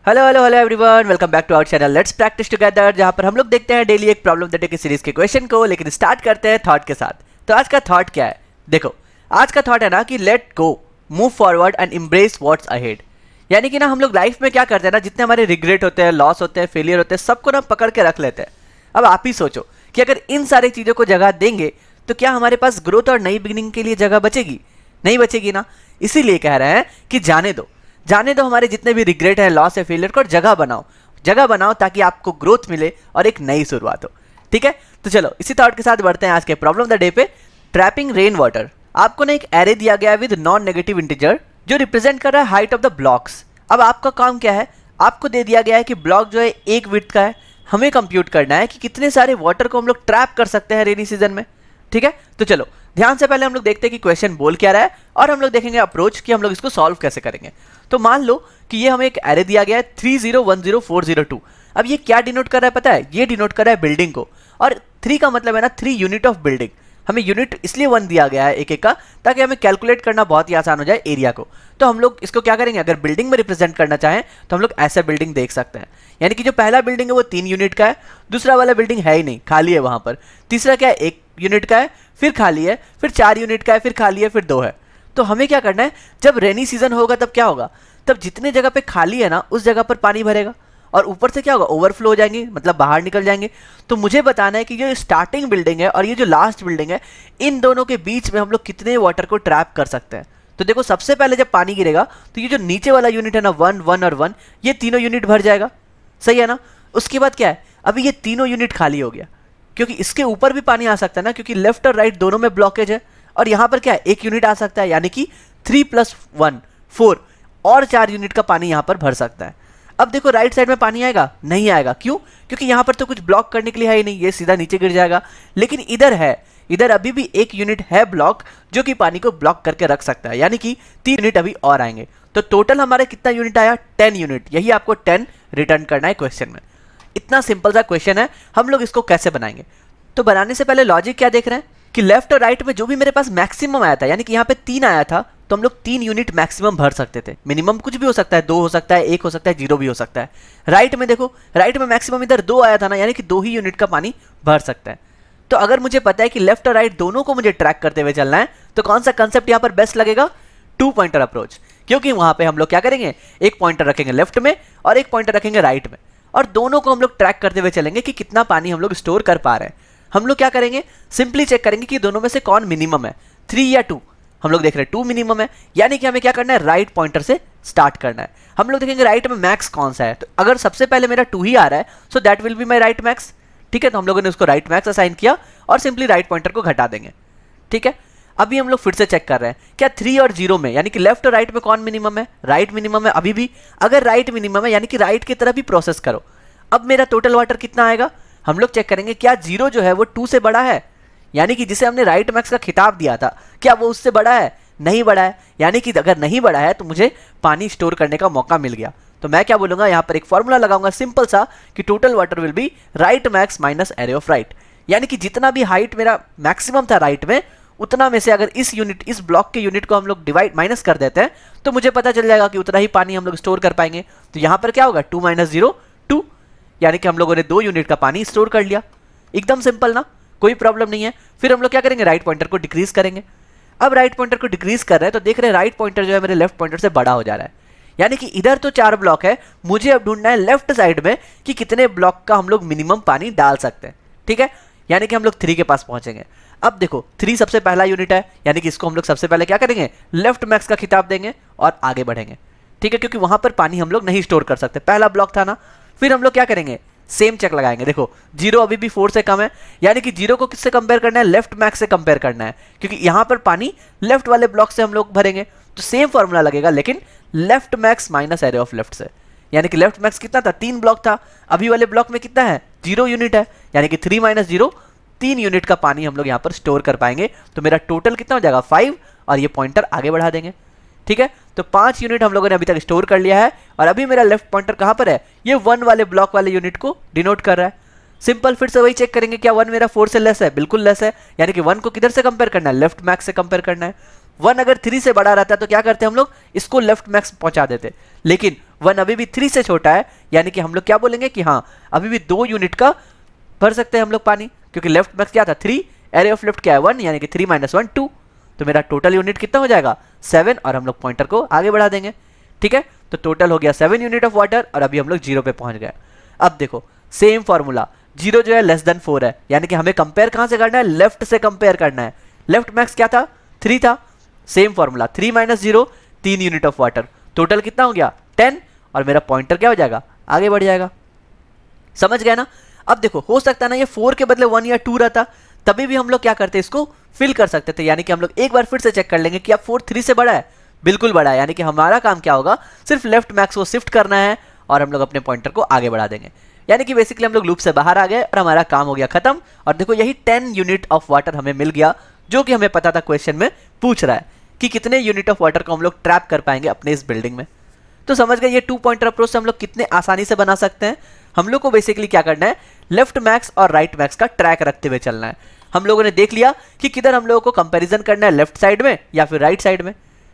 Hello hello hello everyone, welcome back to our channel let's practice together, जहां पर हम लोग देखते हैं डेली एक प्रॉब्लम द डे की सीरीज के क्वेश्चन को। लेकिन स्टार्ट करते हैं थॉट के साथ। तो आज का थॉट क्या है? देखो, आज का थॉट है ना कि let go, move forward and embrace what's ahead. यानी कि ना हम लोग लाइफ में क्या करते हैं ना, जितने हमारे रिग्रेट होते हैं, लॉस होते हैं, फेलियर होते हैं, सबको ना पकड़ के रख लेते हैं। अब आप ही सोचो कि अगर इन सारी चीज़ों को जगह देंगे तो क्या हमारे पास ग्रोथ और नई बिगिनिंग के लिए जगह बचेगी? नहीं बचेगी ना। इसीलिए कह रहे हैं कि जाने दो हमारे जितने भी रिग्रेट है, लॉस है, फेलियर को, जगह बनाओ ताकि आपको ग्रोथ मिले और एक नई शुरुआत हो। ठीक है, तो चलो इसी थॉट के साथ बढ़ते हैं आज के प्रॉब्लम द डे पे। Trapping rain water. आपको ना एक एरे दिया गया है विद नॉन नेगेटिव इंटीजर जो रिप्रेजेंट कर रहा है हाइट ऑफ द ब्लॉक्स। अब आपका काम क्या है? आपको दे दिया गया है कि ब्लॉक जो है एक विड्थ का है, हमें कंप्यूट करना है कि कितने सारे वाटर को हम लोग ट्रैप कर सकते हैं रेनी सीजन में। ठीक है, तो चलो ध्यान से पहले हम लोग देखते हैं कि क्वेश्चन बोल क्या रहा है और हम लोग देखेंगे अप्रोच कि हम लोग इसको सॉल्व कैसे करेंगे। तो मान लो कि ये हमें एक एरे दिया गया है 3010402। अब ये क्या डिनोट कर रहा है पता है? ये डिनोट कर रहा है बिल्डिंग को, और 3 का मतलब है ना 3 यूनिट ऑफ बिल्डिंग। हमें यूनिट इसलिए 1 दिया गया है एक एक का, ताकि हमें कैलकुलेट करना बहुत ही आसान हो जाए एरिया को। तो हम लोग इसको क्या करेंगे, अगर बिल्डिंग में रिप्रेजेंट करना चाहें तो हम लोग ऐसा बिल्डिंग देख सकते हैं। यानी कि जो पहला बिल्डिंग है वो 3 यूनिट का है, दूसरा वाला बिल्डिंग है ही नहीं, खाली है वहां पर। तीसरा क्या है, 1 यूनिट का है, फिर खाली है, फिर 4 यूनिट का है, फिर खाली है, फिर 2 है। तो हमें क्या करना है, जब रेनी सीजन होगा तब क्या होगा, तब जितने जगह पे खाली है ना उस जगह पर पानी भरेगा और ऊपर से क्या होगा, ओवरफ्लो हो जाएंगे, मतलब बाहर निकल जाएंगे। तो मुझे बताना है कि ये स्टार्टिंग बिल्डिंग है और ये जो लास्ट बिल्डिंग है, इन दोनों के बीच में हम लोग कितने वाटर को ट्रैप कर सकते हैं। तो देखो, सबसे पहले जब पानी गिरेगा तो ये जो नीचे वाला यूनिट है ना 1 1 और 1, ये तीनों यूनिट भर जाएगा। सही है ना। उसके बाद क्या है, अभी ये तीनों यूनिट खाली हो गया, क्योंकि इसके ऊपर भी पानी आ सकता है ना, क्योंकि लेफ्ट और राइट दोनों में ब्लॉकेज है। और यहां पर क्या है, 1 यूनिट आ सकता है, यानी कि 3 + 1 4 और 4 यूनिट का पानी यहां पर भर सकता है। अब देखो, राइट साइड में पानी आएगा? नहीं आएगा। क्यों? क्योंकि यहां पर तो कुछ ब्लॉक करने के लिए है ही नहीं, ये सीधा नीचे गिर जाएगा। लेकिन इधर है, इधर अभी भी 1 यूनिट है ब्लॉक, जो कि पानी को ब्लॉक करके रख सकता है, यानी कि 3 यूनिट अभी और आएंगे। तो टोटल हमारे कितना यूनिट आया? 10 यूनिट। यही आपको 10 रिटर्न करना है क्वेश्चन में। इतना सिंपल सा क्वेश्चन है। हम लोग इसको कैसे बनाएंगे? तो बनाने से पहले लॉजिक क्या देख रहे हैं कि लेफ्ट और राइट में जो भी मेरे पास मैक्सिमम आया था, यानी कि यहाँ पे 3 आया था, तो हम लोग 3 यूनिट मैक्सिमम भर सकते थे। मिनिमम कुछ भी हो सकता है, 2 हो सकता है, 1 हो सकता है, 0 भी हो सकता है। राइट में देखो, राइट में मैक्सिमम इधर 2 आया था ना, यानी कि 2 ही यूनिट का पानी भर सकता है। तो अगर मुझे पता है कि लेफ्ट और राइट दोनों को मुझे ट्रैक करते हुए चलना है, तो कौन सा कंसेप्ट यहाँ पर बेस्ट लगेगा? 2 पॉइंटर अप्रोच। क्योंकि वहां पे हम लोग क्या करेंगे, एक पॉइंटर रखेंगे लेफ्ट में और एक पॉइंटर रखेंगे राइट में, और दोनों को हम लोग ट्रैक करते हुए चलेंगे कि कितना पानी हम लोग स्टोर कर पा रहे हैं। हम लोग क्या करेंगे, सिंपली चेक करेंगे कि दोनों में से कौन मिनिमम है, 3 या 2। हम लोग देख रहे हैं 2 मिनिमम है, यानी कि हमें क्या करना है, राइट पॉइंटर से स्टार्ट करना है। हम लोग देखेंगे राइट में मैक्स कौन सा है, तो अगर सबसे पहले मेरा 2 ही आ रहा है, so that will be my right max. ठीक है, तो हम लोगों ने उसको राइट मैक्स असाइन किया और सिंपली राइट पॉइंटर को घटा देंगे। ठीक है, अभी हम लोग फिर से चेक कर रहे हैं क्या 3 और 0 में, यानी कि लेफ्ट और राइट में कौन मिनिमम है? राइट मिनिमम है अभी भी। अगर राइट मिनिमम है, यानी कि राइट की तरफ भी प्रोसेस करो। अब मेरा टोटल वाटर कितना आएगा, हम लोग चेक करेंगे क्या 0 जो है वो 2 से बड़ा है, यानी कि जिसे हमने राइट मैक्स का खिताब दिया था, क्या वो उससे बड़ा है? नहीं बड़ा है। यानी कि अगर नहीं बड़ा है तो मुझे पानी स्टोर करने का मौका मिल गया। तो मैं क्या बोलूंगा, यहाँ पर एक फॉर्मूला लगाऊंगा सिंपल सा कि total water will be right max minus array of right. यानी कि जितना भी हाइट मेरा मैक्सिमम था राइट में, उतना में से अगर इस ब्लॉक के यूनिट को हम लोग डिवाइड माइनस कर देते हैं, तो मुझे पता चल जाएगा कि उतना ही पानी हम लोग स्टोर कर पाएंगे। तो यहाँ पर क्या होगा, 2 - 0 2, यानी कि हम लोगों ने 2 यूनिट का पानी स्टोर कर लिया। एकदम सिंपल ना, कोई प्रॉब्लम नहीं है। फिर हम लोग क्या करेंगे, राइट पॉइंटर को डिक्रीज करेंगे। अब राइट पॉइंटर को डिक्रीज कर रहे हैं तो देख रहे हैं राइट पॉइंटर जो है मेरे लेफ्ट पॉइंटर से बड़ा हो जा रहा है। यानी कि इधर तो 4 ब्लॉक है, मुझे अब ढूंढना है लेफ्ट साइड में कि कितने ब्लॉक का हम लोग मिनिमम पानी डाल सकते हैं। ठीक है, यानी कि हम लोग 3 के पास पहुंचेंगे। अब देखो 3 सबसे पहला यूनिट है, यानी कि इसको हम लोग सबसे पहले क्या करेंगे, लेफ्ट मैक्स का खिताब देंगे और आगे बढ़ेंगे। ठीक है, क्योंकि वहां पर पानी हम लोग नहीं स्टोर कर सकते, पहला ब्लॉक था ना। फिर हम लोग क्या करेंगे, सेम चेक लगाएंगे। देखो 0 अभी भी 4 से कम है, यानी कि 0 को किससे कंपेयर करना है, लेफ्ट मैक्स से कंपेयर करना है, क्योंकि यहां पर पानी लेफ्ट वाले ब्लॉक से हम लोग भरेंगे। तो सेम फॉर्मूला लगेगा, लेकिन left max minus array of left से। यानी कि लेफ्ट मैक्स कितना था, 3 ब्लॉक था, अभी वाले ब्लॉक में कितना है, 0 यूनिट है, यानी कि 3 - 0 3 यूनिट का पानी हम लोग यहाँ पर स्टोर कर पाएंगे। तो मेरा टोटल कितना हो जाएगा, 5, और ये पॉइंटर आगे बढ़ा देंगे। ठीक है, तो 5 यूनिट हम लोगों ने अभी तक स्टोर कर लिया है, और अभी मेरा लेफ्ट पॉइंटर कहां पर है, ये 1 वाले ब्लॉक वाले यूनिट को डिनोट कर रहा है। सिंपल, फिर से वही चेक करेंगे, क्या 1 मेरा 4 से लेस है? बिल्कुल लेस है, यानी कि 1 को किधर से कंपेयर करना है, लेफ्ट मैक्स से कंपेयर करना है। 1 अगर 3 से बड़ा रहता है तो क्या करते हैं हम लोग, इसको लेफ्ट मैक्स पहुंचा देते, लेकिन 1 अभी भी 3 से छोटा है, यानी कि हम लोग क्या बोलेंगे कि हाँ अभी भी 2 यूनिट का भर सकते हैं हम लोग पानी, क्योंकि लेफ्ट मैक्स क्या था 3, एरिया ऑफ लेफ्ट क्या है 1, यानी कि 3 - 1 2, तो मेरा टोटल यूनिट कितना हो जाएगा 7, और हम लोग पॉइंटर को आगे बढ़ा देंगे। ठीक है, तो टोटल हो गया 7 यूनिट ऑफ वाटर, और अभी हम लोग 0 पे पहुंच गए। अब देखो सेम फॉर्मूला, 0 जो है लेस देन 4 है, यानी कि हमें कंपेयर कहां से करना है, लेफ्ट से कंपेयर करना है। लेफ्ट मैक्स क्या था 3 था, same formula 3 - 0 3 unit of water, total कितना हो गया 10, और मेरा पॉइंटर क्या हो जाएगा आगे बढ़ जाएगा। समझ गए ना। अब देखो हो सकता है ना ये 4 के बदले 1 या 2 रहता, तभी भी हम लोग क्या करते इसको फिल कर सकते थे, यानी कि हम लोग एक बार फिर से चेक कर लेंगे कि अब 4 3 से बड़ा है, बिल्कुल बड़ा है, यानी कि हमारा काम क्या होगा सिर्फ लेफ्ट मैक्स को शिफ्ट करना है और हम लोग अपने पॉइंटर को आगे बढ़ा देंगे। यानी कि बेसिकली हम लोग लूप से बाहर आ गए और हमारा काम हो गया खत्म। और देखो यही 10 यूनिट ऑफ वाटर हमें मिल गया, जो कि हमें पता था क्वेश्चन में पूछ रहा है कि कितने यूनिट ऑफ वाटर को हम लोग ट्रैप कर पाएंगे अपने इस बिल्डिंग में। तो समझ गए ये 2 पॉइंटर अप्रोच से हम लोग कितने आसानी से बना सकते हैं। हम लोग को बेसिकली क्या करना है, लेफ्ट मैक्स और राइट मैक्स का ट्रैक रखते हुए चलना है। हम लोगों ने देख लिया कि किधर हम लोगों को कंपैरिजन करना है, लेफ्ट साइड में या फिर राइट साइड में।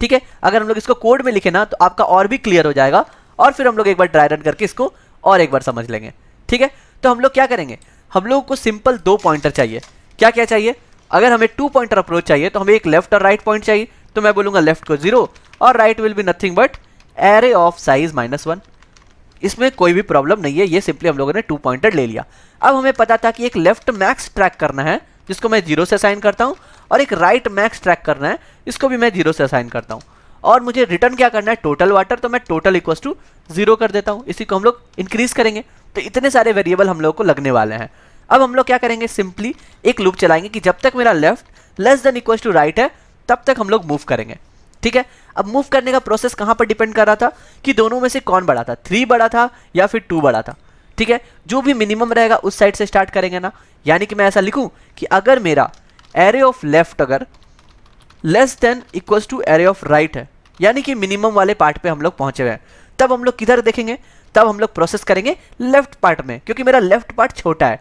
ठीक है, अगर हम लोग इसको कोड में लिखे ना तो आपका और भी क्लियर हो जाएगा, और फिर हम लोग एक बार ड्राई रन करके इसको और एक बार समझ लेंगे। ठीक है, तो हम लोग क्या करेंगे, हम लोगों को सिंपल 2 पॉइंटर चाहिए। क्या क्या चाहिए, अगर हमें 2 पॉइंटर अप्रोच चाहिए तो हमें एक लेफ्ट और राइट पॉइंट चाहिए, तो मैं बोलूंगा लेफ्ट को 0 और right will be nothing but array of size -1। इसमें कोई भी प्रॉब्लम नहीं है, ये सिंपली हम लोगों ने 2 पॉइंटर ले लिया। अब हमें पता था कि एक लेफ्ट मैक्स ट्रैक करना है जिसको मैं 0 से असाइन करता हूं, और एक राइट मैक्स ट्रैक करना है इसको भी मैं 0 से असाइन करता हूं, और मुझे रिटर्न क्या करना है टोटल वाटर, तो मैं टोटल इक्वल्स टू 0 कर देता हूं। इसी को हम लोग इंक्रीज करेंगे, तो इतने सारे वेरिएबल हम लोग को लगने वाले हैं। अब हम लोग क्या करेंगे, सिंपली एक लूप चलाएंगे कि जब तक मेरा left less than equals to right है तब तक हम लोग मूव करेंगे। ठीक है, अब मूव करने का प्रोसेस कहां पर डिपेंड कर रहा था कि दोनों में से कौन बड़ा था, 3 बड़ा था या फिर 2 बड़ा था। ठीक है, जो भी मिनिमम रहेगा उस साइड से स्टार्ट करेंगे ना, यानी कि मैं ऐसा लिखूं कि अगर मेरा एरे ऑफ लेफ्ट अगर less than equals to array of right है, यानी कि मिनिमम वाले पार्ट पे हम लोग पहुंचे हुए हैं, तब हम लोग किधर देखेंगे, तब हम लोग प्रोसेस करेंगे लेफ्ट पार्ट में, क्योंकि मेरा लेफ्ट पार्ट छोटा है।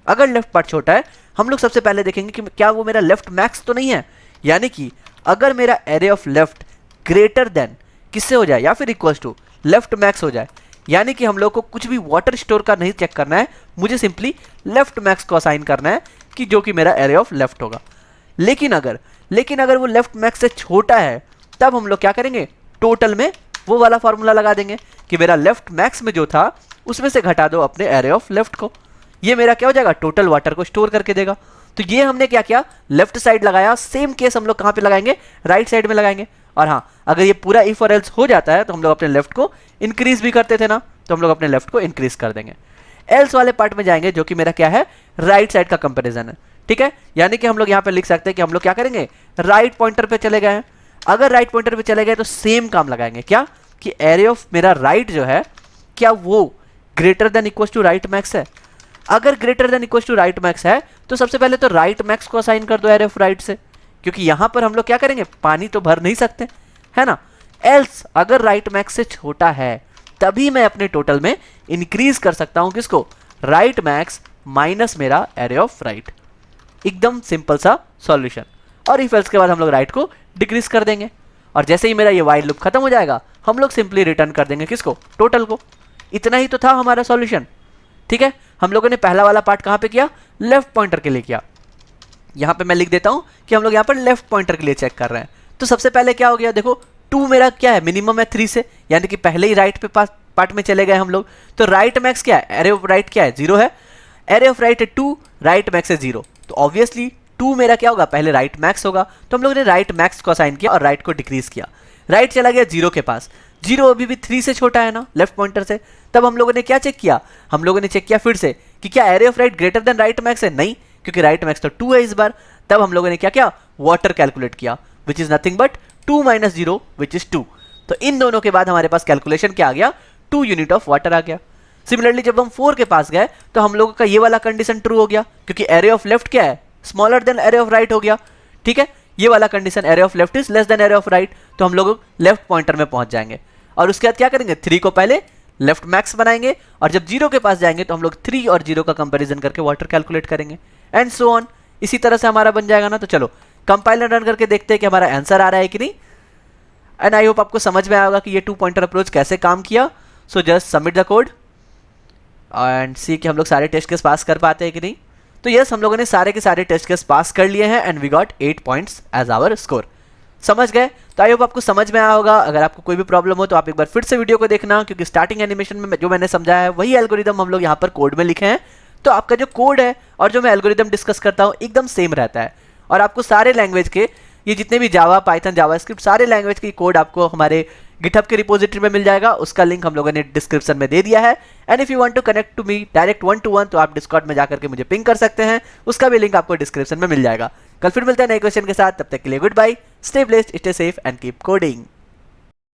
अगर लेफ्ट पार्ट छोटा है हम लोग सबसे पहले देखेंगे कि क्या वो मेरा लेफ्ट मैक्स तो नहीं है, यानी कि अगर मेरा array of left greater than किससे हो जाए या फिर इक्वल्स टू लेफ्ट मैक्स हो जाए, यानी कि हम लोग को कुछ भी वाटर स्टोर का नहीं चेक करना है, मुझे सिंपली लेफ्ट मैक्स को असाइन करना है कि जो कि मेरा एरे ऑफ लेफ्ट होगा। लेकिन अगर वो लेफ्ट मैक्स से छोटा है तब हम लोग क्या करेंगे, टोटल में वो वाला फॉर्मूला लगा देंगे कि मेरा लेफ्ट मैक्स में जो था उसमें से घटा दो अपने एरे ऑफ लेफ्ट को, ये मेरा क्या हो जाएगा टोटल वाटर को स्टोर करके देगा। तो ये हमने क्या किया, लेफ्ट साइड लगाया। सेम केस हम लोग कहां पे लगाएंगे, राइट साइड में लगाएंगे। और हाँ, अगर ये पूरा इफ और एल्स हो जाता है तो हम लोग अपने लेफ्ट को इंक्रीज भी करते थे ना, तो हम लोग अपने लेफ्ट को इंक्रीज कर देंगे। एल्स वाले पार्ट में जाएंगे जो कि मेरा क्या है, राइट साइड का कंपैरिजन है। ठीक है, यानी कि हम लोग यहाँ पे लिख सकते हैं कि हम लोग क्या करेंगे, राइट पॉइंटर पे चले गए हैं। अगर राइट पॉइंटर पे चले गए तो सेम काम लगाएंगे, क्या कि एरे ऑफ मेरा राइट जो है क्या वो greater than equal to right max है। अगर greater than equal to right max है तो सबसे पहले तो राइट मैक्स को असाइन कर दो एरे ऑफ राइट से, क्योंकि यहां पर हम लोग क्या करेंगे, पानी तो भर नहीं सकते, है ना। एल्स अगर राइट मैक्स से छोटा है तभी मैं अपने टोटल में इंक्रीज कर सकता हूं किसको, राइट मैक्स माइनस मेरा एरे ऑफ राइट। एकदम सिंपल सा सॉल्यूशन। और इफ एल्स के बाद हम लोग राइट को डिक्रीज कर देंगे, और जैसे ही मेरा ये वाइल लूप खत्म हो जाएगा हम लोग सिंपली रिटर्न कर देंगे किसको, टोटल को। इतना ही तो था हमारा सॉल्यूशन। ठीक है, हम लोगों ने पहला वाला पार्ट कहां पे किया, लेफ्ट पॉइंटर के लिए किया। यहां पे मैं लिख देता हूं कि हम लोग यहां पर लेफ्ट पॉइंटर के लिए चेक कर रहे हैं। तो सबसे पहले क्या हो गया, देखो 2 मेरा क्या है, मिनिमम है 3 से, यानी कि पहले ही राइट पे पार्ट में चले गए हम लोग। तो राइट मैक्स क्या है, एरे ऑफ राइट क्या है, 0 है। एरे ऑफ राइट है 2, राइट मैक्स है 0, तो ऑब्वियसली 2 मेरा क्या होगा, पहले राइट मैक्स होगा। तो हम लोगों ने राइट मैक्स को असाइन किया और राइट को डिक्रीज किया। राइट चला गया 0 के पास, 0 अभी भी 3 से छोटा है ना लेफ्ट पॉइंटर से। तब हम लोगों ने क्या चेक किया, हम लोगों ने चेक किया फिर से कि क्या array of right greater than right max है, नहीं, क्योंकि राइट मैक्स तो 2 है इस बार। तब हम लोगों ने क्या किया, वाटर कैलकुलेट किया, which is nothing but 2 - 0 which is 2। तो इन दोनों के बाद हमारे पास कैलकुलेशन क्या आ गया, 2 यूनिट ऑफ वाटर आ गया। सिमिलरली जब हम 4 के पास गए तो हम लोगों का ये वाला कंडीशन ट्रू हो गया, क्योंकि एरे ऑफ लेफ्ट क्या है, smaller than array of right हो गया। ठीक है, ये वाला condition array of left is less than array of right, तो हम लोग लेफ्ट पॉइंटर में पहुंच जाएंगे। और उसके बाद क्या करेंगे, 3 को पहले लेफ्ट मैक्स बनाएंगे, और जब 0 के पास जाएंगे तो हम लोग 3 और 0 का कंपैरिजन करके वाटर कैलकुलेट करेंगे, एंड सो ऑन। इसी तरह से हमारा बन जाएगा ना। तो चलो कंपाइलर रन करके देखते हैं कि हमारा आंसर आ रहा है कि नहीं। एंड आई होप आपको समझ में आएगा कि ये 2 पॉइंटर अप्रोच कैसे काम किया। So just submit the code and see कि हम लोग सारे टेस्ट केस पास कर पाते हैं कि नहीं। तो यस, हम लोगों ने सारे के सारे टेस्ट केस पास कर लिए हैं and we got 8 points as our score. समझ गए? तो आई होप आपको समझ में आया होगा। अगर आपको कोई भी प्रॉब्लम हो तो आप एक बार फिर से वीडियो को देखना, क्योंकि स्टार्टिंग एनिमेशन में जो मैंने समझाया है वही एल्गोरिदम हम लोग यहाँ पर कोड में लिखे हैं। तो आपका जो कोड है और जो मैं एल्गोरिदम डिस्कस करता हूँ एकदम सेम रहता है। और आपको सारे लैंग्वेज के, ये जितने भी जावा, पाइथन, जावास्क्रिप्ट, सारे लैंग्वेज की कोड आपको हमारे गिटहब के रिपोजिटरी में मिल जाएगा। उसका लिंक हम लोगों ने डिस्क्रिप्शन में दे दिया है। And if you want to connect to me direct 1-to-1 तो आप डिस्कॉर्ड में जाकर के मुझे पिंग कर सकते हैं। उसका भी लिंक आपको डिस्क्रिप्शन में मिल जाएगा। कल फिर मिलते हैं नए क्वेश्चन के साथ, तब तक के लिए good bye, stay blessed, stay safe and keep coding.